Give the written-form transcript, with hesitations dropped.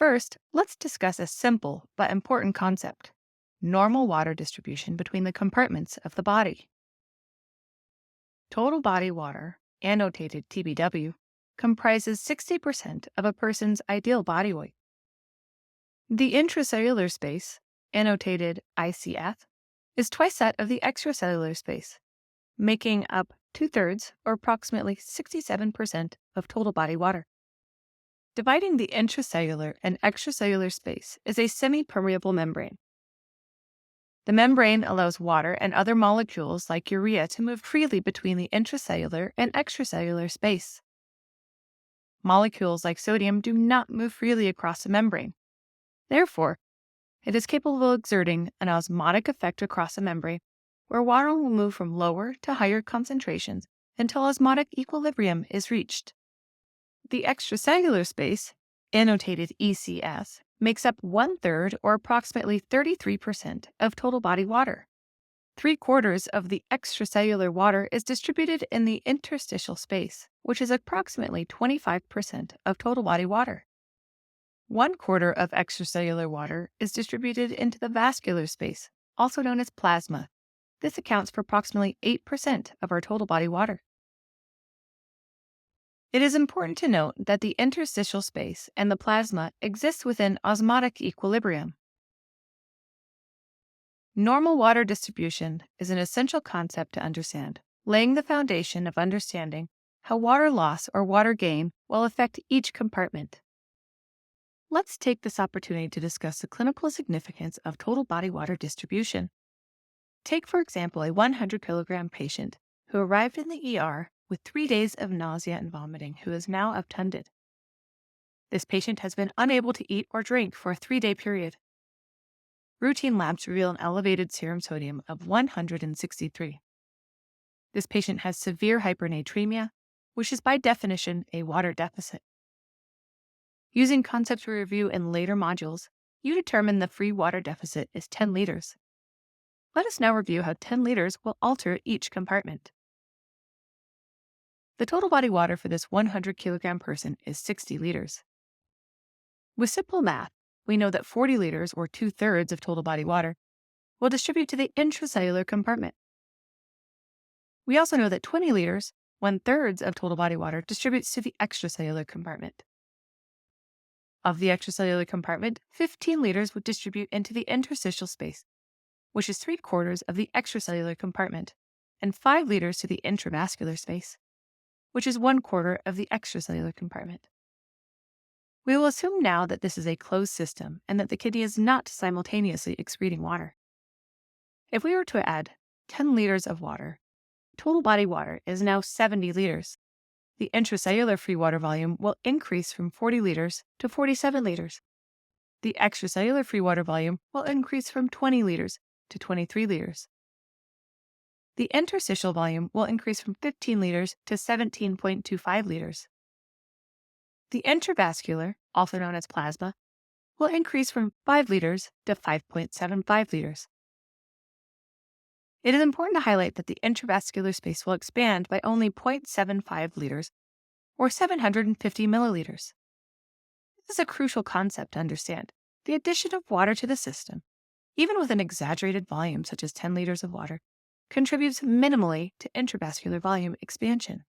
First, let's discuss a simple but important concept: normal water distribution between the compartments of the body. Total body water, annotated TBW, comprises 60% of a person's ideal body weight. The intracellular space, annotated ICF, is twice that of the extracellular space, making up 2/3 or approximately 67% of total body water. Dividing the intracellular and extracellular space is a semipermeable membrane. The membrane allows water and other molecules like urea to move freely between the intracellular and extracellular space. Molecules like sodium do not move freely across the membrane. Therefore, it is capable of exerting an osmotic effect across the membrane, where water will move from lower to higher concentrations until osmotic equilibrium is reached. The extracellular space, annotated ECF, makes up 1/3 or approximately 33% of total body water. 3/4 of the extracellular water is distributed in the interstitial space, which is approximately 25% of total body water. 1/4 of extracellular water is distributed into the vascular space, also known as plasma. This accounts for approximately 8% of our total body water. It is important to note that the interstitial space and the plasma exist within osmotic equilibrium. Normal water distribution is an essential concept to understand, laying the foundation of understanding how water loss or water gain will affect each compartment. Let's take this opportunity to discuss the clinical significance of total body water distribution. Take, for example, a 100-kilogram patient who arrived in the ER with 3 days of nausea and vomiting who is now obtunded. This patient has been unable to eat or drink for a 3-day period. Routine labs reveal an elevated serum sodium of 163. This patient has severe hypernatremia, which is by definition a water deficit. Using concepts we review in later modules, you determine the free water deficit is 10 liters. Let us now review how 10 liters will alter each compartment. The total body water for this 100-kilogram person is 60 liters. With simple math, we know that 40 liters, or 2/3 of total body water, will distribute to the intracellular compartment. We also know that 20 liters, 1/3 of total body water, distributes to the extracellular compartment. Of the extracellular compartment, 15 liters would distribute into the interstitial space, which is 3/4 of the extracellular compartment, and 5 liters to the intravascular space, which is 1/4 of the extracellular compartment. We will assume now that this is a closed system and that the kidney is not simultaneously excreting water. If we were to add 10 liters of water, total body water is now 70 liters. The intracellular free water volume will increase from 40 liters to 47 liters. The extracellular free water volume will increase from 20 liters to 23 liters. The interstitial volume will increase from 15 liters to 17.25 liters. The intravascular, also known as plasma, will increase from 5 liters to 5.75 liters. It is important to highlight that the intravascular space will expand by only 0.75 liters, or 750 milliliters. This is a crucial concept to understand. The addition of water to the system, even with an exaggerated volume such as 10 liters of water, contributes minimally to intravascular volume expansion.